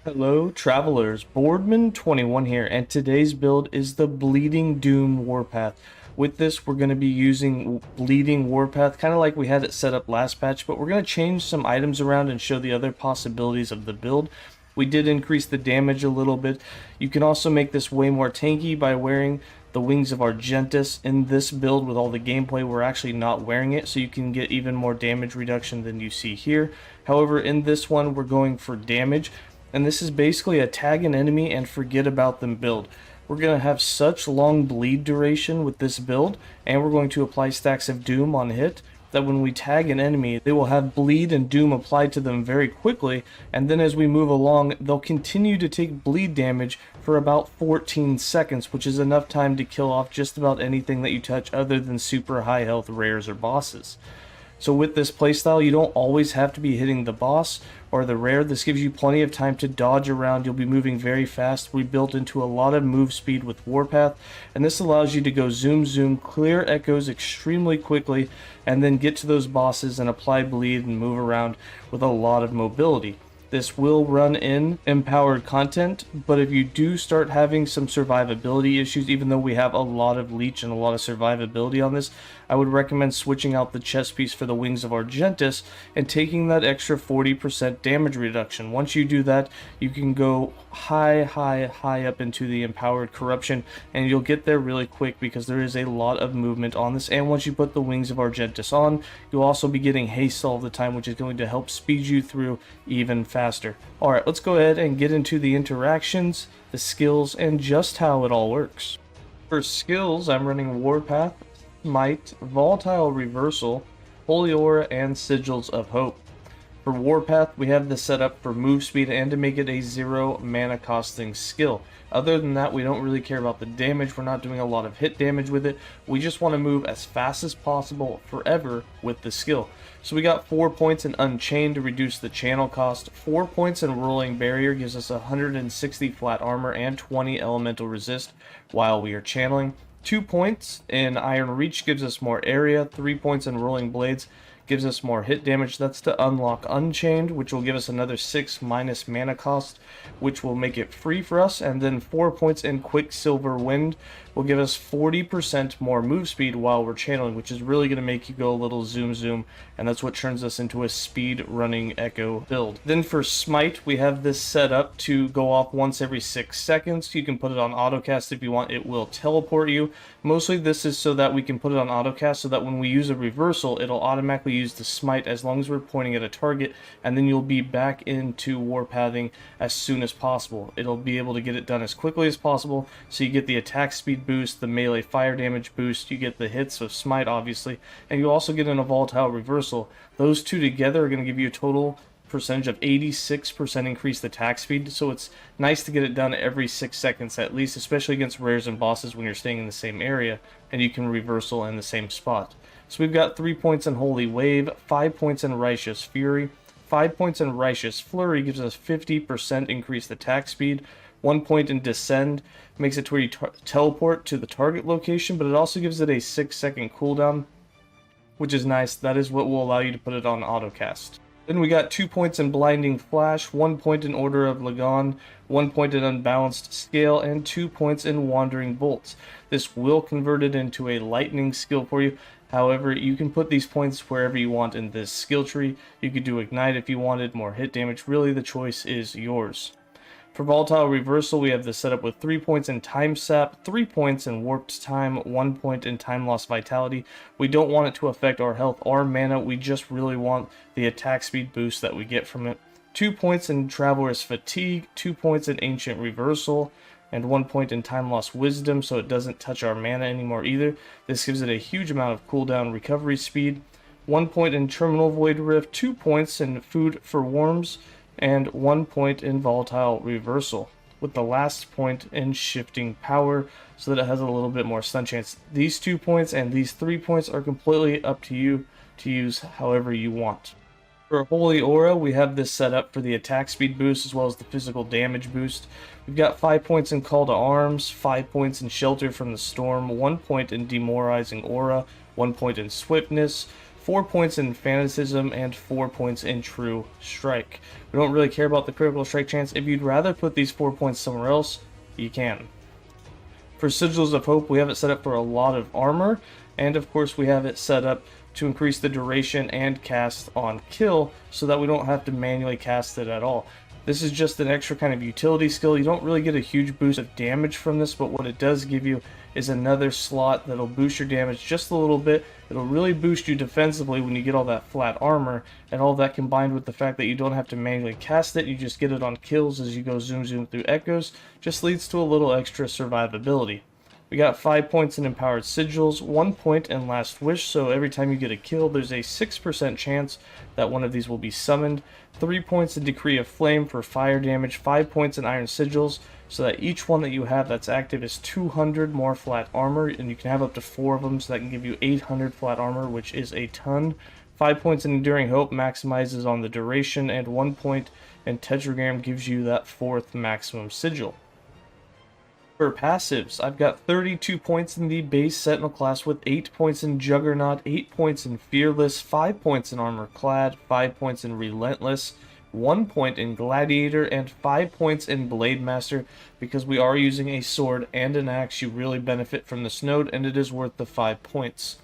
Hello travelers, Boardman21 here, and today's build is the Bleeding Doom Warpath. With this, we're going to be using Bleeding Warpath, kind of like we had it set up last patch, but we're going to change some items around and show the other possibilities of the build. We did increase the damage a little bit. You can also make this way more tanky by wearing the Wings of Argentus. In this build, with all the gameplay, we're actually not wearing it, so you can get even more damage reduction than you see here. However, in this one, we're going for damage. And this is basically a tag an enemy and forget about them build. We're going to have such long bleed duration with this build, and we're going to apply stacks of doom on hit, that when we tag an enemy, they will have bleed and doom applied to them very quickly, and then as we move along, they'll continue to take bleed damage for about 14 seconds, which is enough time to kill off just about anything that you touch other than super high health rares or bosses. So with this playstyle, you don't always have to be hitting the boss or the rare. This gives you plenty of time to dodge around. You'll be moving very fast. We built into a lot of move speed with Warpath, and this allows you to go zoom, clear echoes extremely quickly, and then get to those bosses and apply bleed and move around with a lot of mobility. This will run in empowered content, but if you do start having some survivability issues, even though we have a lot of leech and a lot of survivability on this, I would recommend switching out the chest piece for the Wings of Argentus and taking that extra 40% damage reduction. Once you do that, you can go high up into the empowered corruption, and you'll get there really quick because there is a lot of movement on this. And once you put the Wings of Argentus on, you'll also be getting haste all the time, which is going to help speed you through even faster. Alright, let's go ahead and get into the interactions, the skills, and just how it all works. For skills, I'm running Warpath, Smite, Volatile Reversal, Holy Aura, and Sigils of Hope. For Warpath, we have this set up for move speed and to make it a 0 mana costing skill. Other than that, we don't really care about the damage. We're not doing a lot of hit damage with it. We just want to move as fast as possible forever with the skill. So we got 4 points in Unchained to reduce the channel cost. 4 points in Rolling Barrier gives us 160 flat armor and 20 elemental resist while we are channeling. 2 points in Iron Reach gives us more area. 3 points in Rolling Blades gives us more hit damage. That's to unlock Unchained, which will give us another 6 minus mana cost, which will make it free for us. And then 4 points in Quicksilver Wind will give us 40% more move speed while we're channeling, which is really going to make you go a little zoom, and that's what turns us into a speed running echo build. Then for Smite, we have this set up to go off once every 6 seconds. You can put it on autocast if you want. It will teleport you. Mostly this is so that we can put it on autocast so that when we use a reversal, it'll automatically use the Smite as long as we're pointing at a target, and then you'll be back into warpathing as soon as possible. It'll be able to get it done as quickly as possible, so you get the attack speed boost, the melee fire damage boost, you get the hits of Smite obviously, and you also get in a Volatile Reversal. Those two together are going to give you a total percentage of 86% increased attack speed, so it's nice to get it done every 6 seconds at least, especially against rares and bosses when you're staying in the same area and you can reversal in the same spot. So we've got 3 points in Holy Wave, 5 points in Righteous Fury, 5 points in Righteous Flurry gives us 50% increased attack speed, 1 point in Descend makes it to where you teleport to the target location, but it also gives it a 6-second cooldown, which is nice. That is what will allow you to put it on autocast. Then we got 2 points in Blinding Flash, 1 point in Order of Lagan, 1 point in Unbalanced Scale, and 2 points in Wandering Bolts. This will convert it into a lightning skill for you. However, you can put these points wherever you want in this skill tree. You could do Ignite if you wanted more hit damage. Really, the choice is yours. For Volatile Reversal, we have this set up with 3 points in Time Sap, 3 points in Warped Time, 1 point in Time Lost Vitality. We don't want it to affect our health or mana, we just really want the attack speed boost that we get from it. 2 points in Traveler's Fatigue, 2 points in Ancient Reversal, and 1 point in Time Lost Wisdom, so it doesn't touch our mana anymore either. This gives it a huge amount of cooldown recovery speed. 1 point in Terminal Void Rift, 2 points in Food for Worms, and 1 point in Volatile Reversal, with the last point in Shifting Power, so that it has a little bit more stun chance. These 2 points and these 3 points are completely up to you to use however you want. For Holy Aura, we have this set up for the attack speed boost as well as the physical damage boost. We've got 5 points in Call to Arms, 5 points in Shelter from the Storm, 1 point in Demoralizing Aura, 1 point in Swiftness, 4 points in Fanaticism, and 4 points in True Strike. We don't really care about the critical strike chance. If you'd rather put these 4 points somewhere else, you can. For Sigils of Hope, we have it set up for a lot of armor, and of course we have it set up to increase the duration and cast on kill so that we don't have to manually cast it at all. This is just an extra kind of utility skill. You don't really get a huge boost of damage from this, but what it does give you is another slot that'll boost your damage just a little bit. It'll really boost you defensively when you get all that flat armor, and all that combined with the fact that you don't have to manually cast it, you just get it on kills as you go zoom through echoes, just leads to a little extra survivability. We got 5 points in Empowered Sigils, 1 point in Last Wish, so every time you get a kill, there's a 6% chance that one of these will be summoned. 3 points in Decree of Flame for fire damage, 5 points in Iron Sigils, so that each one that you have that's active is 200 more flat armor, and you can have up to 4 of them, so that can give you 800 flat armor, which is a ton. 5 points in Enduring Hope maximizes on the duration, and 1 point in Tetragram gives you that 4th maximum sigil. For passives, I've got 32 points in the base Sentinel class with 8 points in Juggernaut, 8 points in Fearless, 5 points in Armor Clad, 5 points in Relentless, 1 point in Gladiator, and 5 points in Blade Master. Because we are using a sword and an axe, you really benefit from this node, and it is worth the 5 points.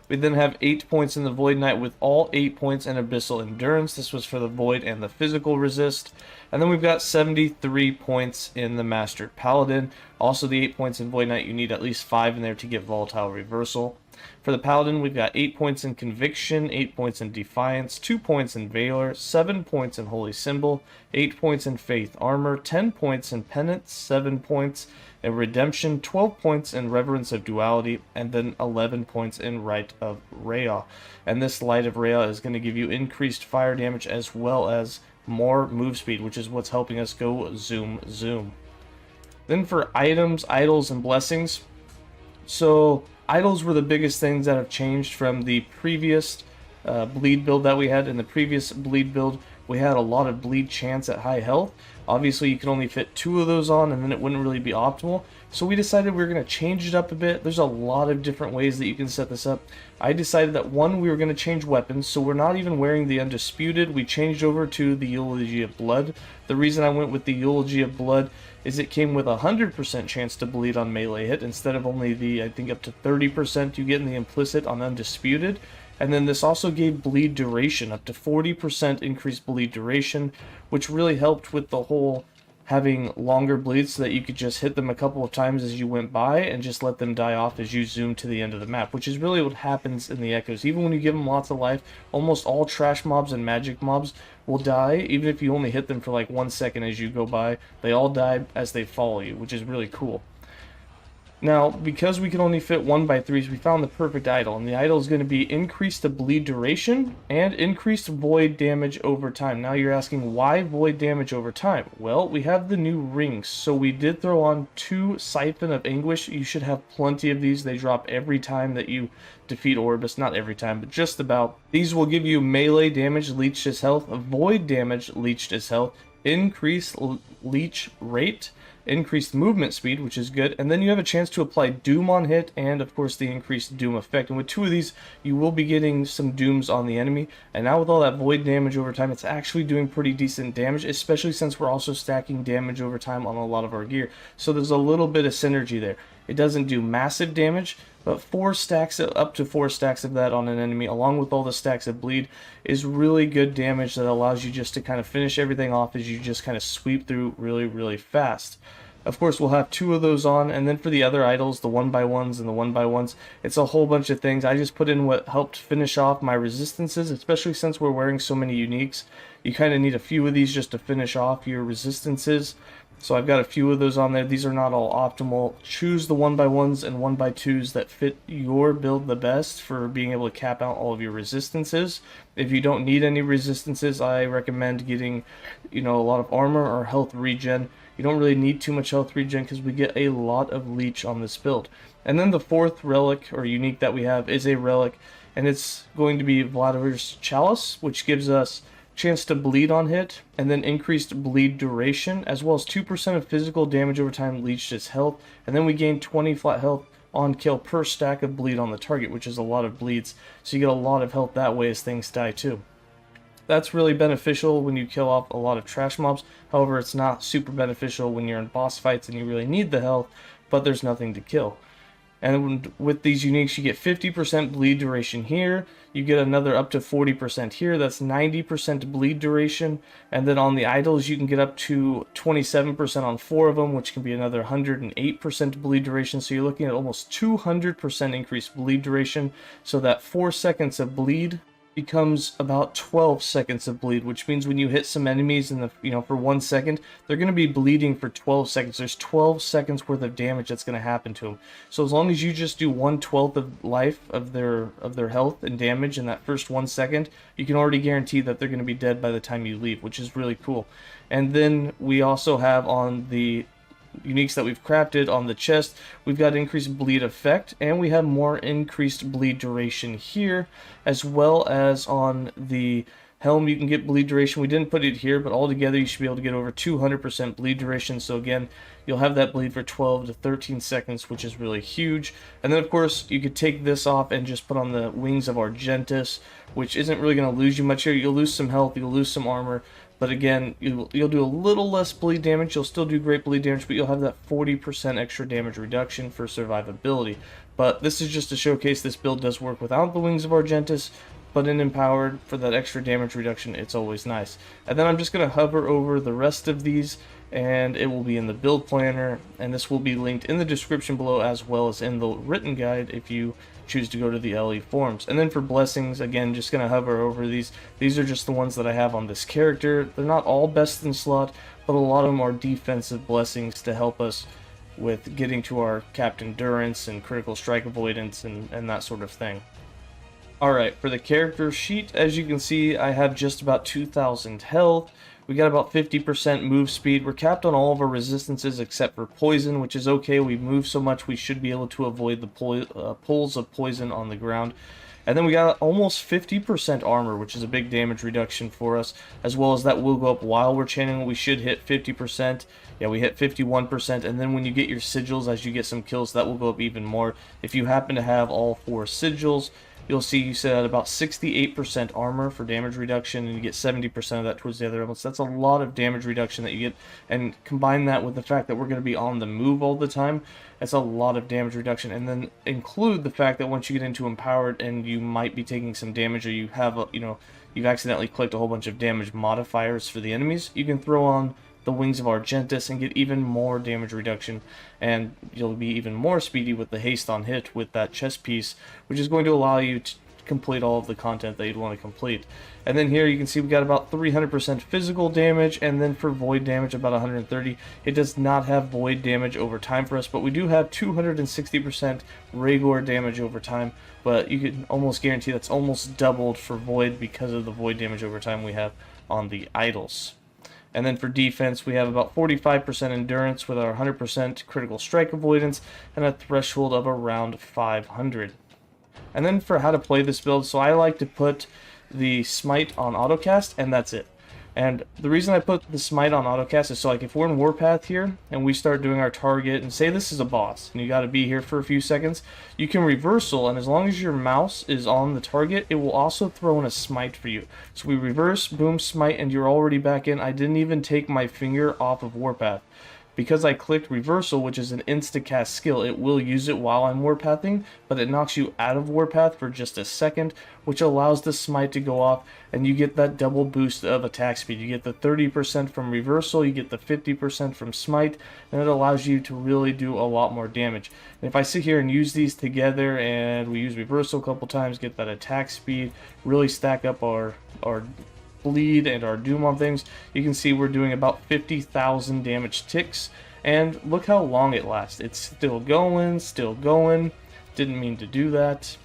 We then have 8 points in the Void Knight with all 8 points in Abyssal Endurance. This was for the Void and the Physical Resist. And then we've got 73 points in the Master Paladin. Also the 8 points in Void Knight, you need at least 5 in there to get Volatile Reversal. For the Paladin, we've got 8 points in Conviction, 8 points in Defiance, 2 points in Valor, 7 points in Holy Symbol, 8 points in Faith Armor, 10 points in Penance, 7 points in Redemption, 12 points in Reverence of Duality, and then 11 points in Rite of Rhea. And this Light of Rhea is going to give you increased fire damage as well as more move speed, which is what's helping us go zoom. Then for items, idols, and blessings. So idols were the biggest things that have changed from the previous bleed build that we had. In the previous bleed build, we had a lot of bleed chance at high health. Obviously, you can only fit 2 of those on, and then it wouldn't really be optimal. So we decided we were going to change it up a bit. There's a lot of different ways that you can set this up. I decided that, one, we were going to change weapons, so we're not even wearing the Undisputed. We changed over to the Eulogy of Blood. The reason I went with the Eulogy of Blood is it came with a 100% chance to bleed on melee hit, instead of only the, I think, up to 30% you get in the implicit on Undisputed. And then this also gave bleed duration, up to 40% increased bleed duration, which really helped with the whole having longer bleeds so that you could just hit them a couple of times as you went by and just let them die off as you zoom to the end of the map, which is really what happens in the Echoes. Even when you give them lots of life, almost all trash mobs and magic mobs will die, even if you only hit them for like 1 second as you go by. They all die as they follow you, which is really cool. Now, because we can only fit 1x3s, we found the perfect idol, and the idol is going to be increased to bleed duration and increased void damage over time. Now you're asking, why void damage over time? Well, we have the new rings, so we did throw on 2 Siphon of Anguish. You should have plenty of these. They drop every time that you defeat Orbis. Not every time, but just about. These will give you melee damage leached as health, void damage leached as health, increased leech rate, increased movement speed, which is good, and then you have a chance to apply Doom on hit, and of course the increased Doom effect. And with 2 of these, you will be getting some Dooms on the enemy, and now with all that void damage over time, it's actually doing pretty decent damage, especially since we're also stacking damage over time on a lot of our gear. So there's a little bit of synergy there. It doesn't do massive damage, but 4 stacks, up to 4 stacks of that on an enemy, along with all the stacks of bleed, is really good damage that allows you just to kind of finish everything off as you just kind of sweep through really fast. Of course, we'll have 2 of those on, and then for the other idols, the 1x1s and the 1x1s, it's a whole bunch of things. I just put in what helped finish off my resistances, especially since we're wearing so many uniques. You kind of need a few of these just to finish off your resistances. So I've got a few of those on there. These are not all optimal. Choose the 1x1s and 1x2s that fit your build the best for being able to cap out all of your resistances. If you don't need any resistances, I recommend getting, a lot of armor or health regen. You don't really need too much health regen because we get a lot of leech on this build. And then the 4th relic or unique that we have is a relic, and it's going to be Vladimir's Chalice, which gives us chance to bleed on hit, and then increased bleed duration, as well as 2% of physical damage over time leached as health, and then we gain 20 flat health on kill per stack of bleed on the target, which is a lot of bleeds. So you get a lot of health that way as things die too. That's really beneficial when you kill off a lot of trash mobs. However, it's not super beneficial when you're in boss fights and you really need the health, but there's nothing to kill. And with these uniques, you get 50% bleed duration here. You get another up to 40% here. That's 90% bleed duration. And then on the idols, you can get up to 27% on 4 of them, which can be another 108% bleed duration. So you're looking at almost 200% increased bleed duration. So that 4 seconds of bleed becomes about 12 seconds of bleed, which means when you hit some enemies in the for 1 second, they're going to be bleeding for 12 seconds. There's 12 seconds worth of damage that's going to happen to them. So as long as you just do 1/12 of life of their health and damage in that first 1 second, you can already guarantee that they're going to be dead by the time you leave, which is really cool. And then we also have on the uniques that we've crafted on the chest, we've got increased bleed effect, and we have more increased bleed duration here, as well as on the helm you can get bleed duration. We didn't put it here, but altogether you should be able to get over 200% bleed duration. So again, you'll have that bleed for 12 to 13 seconds, which is really huge. And then of course you could take this off and just put on the wings of Argentus, which isn't really going to lose you much here. You'll lose some health, you'll lose some armor, but again, you'll do a little less bleed damage. You'll still do great bleed damage, but you'll have that 40% extra damage reduction for survivability. But this is just to showcase this build does work without the Wings of Argentus, but in Empowered, for that extra damage reduction, it's always nice. And then I'm just going to hover over the rest of these, and it will be in the build planner, and this will be linked in the description below as well as in the written guide if you choose to go to the LE forums. And then for blessings, again, just going to hover over these. These are just the ones that I have on this character. They're not all best in slot, but a lot of them are defensive blessings to help us with getting to our capped endurance and critical strike avoidance and that sort of thing. Alright, for the character sheet, as you can see, I have just about 2,000 health. We got about 50% move speed. We're capped on all of our resistances except for poison, which is okay. We move so much we should be able to avoid the pulls of poison on the ground. And then we got almost 50% armor, which is a big damage reduction for us, as well as that will go up while we're channeling. We should hit 50%. Yeah, we hit 51%, and then when you get your sigils, as you get some kills, that will go up even more. If you happen to have all 4 sigils, you'll see you set at about 68% armor for damage reduction, and you get 70% of that towards the other elements. That's a lot of damage reduction that you get, and combine that with the fact that we're going to be on the move all the time, that's a lot of damage reduction. And then include the fact that once you get into Empowered and you might be taking some damage, or you have a, you've accidentally clicked a whole bunch of damage modifiers for the enemies, you can throw on the Wings of Argentus and get even more damage reduction, and you'll be even more speedy with the haste on hit with that chest piece, which is going to allow you to complete all of the content that you'd want to complete. And then here you can see we got about 300% physical damage, and then for void damage about 130. It does not have void damage over time for us, but we do have 260% Rhaegor damage over time, but you can almost guarantee that's almost doubled for void because of the void damage over time we have on the idols. And then for defense, we have about 45% endurance with our 100% critical strike avoidance and a threshold of around 500. And then for how to play this build, so I like to put the Smite on autocast, and that's it. And the reason I put the Smite on autocast is so, like, if we're in Warpath here and we start doing our target, and say this is a boss and you got to be here for a few seconds, you can reversal, and as long as your mouse is on the target, it will also throw in a Smite for you. So we reverse, boom, Smite, and you're already back in. I didn't even take my finger off of Warpath. Because I clicked reversal, which is an insta-cast skill, it will use it while I'm warpathing, but it knocks you out of warpath for just a second, which allows the smite to go off, and you get that double boost of attack speed. You get the 30% from reversal, you get the 50% from smite, and it allows you to really do a lot more damage. And if I sit here and use these together, and we use reversal a couple times, get that attack speed, really stack up our bleed and our doom on things, you can see we're doing about 50,000 damage ticks, and look how long it lasts. It's still going, didn't mean to do that,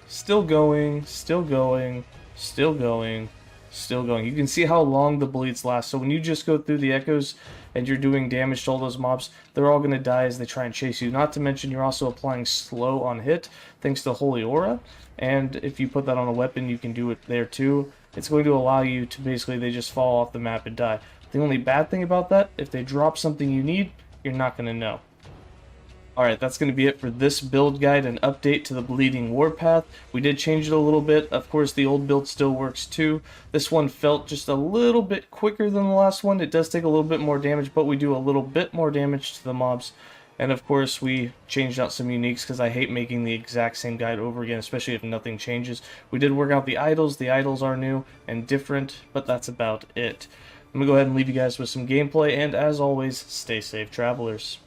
still going, still going, still going, still going. You can see how long the bleeds last. So when you just go through the echoes and you're doing damage to all those mobs, they're all going to die as they try and chase you. Not to mention you're also applying slow on hit thanks to Holy Aura, and if you put that on a weapon you can do it there too. It's going to allow you to basically, they just fall off the map and die. The only bad thing about that, if they drop something you need, you're not going to know. Alright, that's going to be it for this build guide and update to the Bleeding Warpath. We did change it a little bit. Of course, the old build still works too. This one felt just a little bit quicker than the last one. It does take a little bit more damage, but we do a little bit more damage to the mobs. And of course, we changed out some uniques because I hate making the exact same guide over again, especially if nothing changes. We did work out the idols. The idols are new and different, but that's about it. I'm going to go ahead and leave you guys with some gameplay, and as always, stay safe, travelers.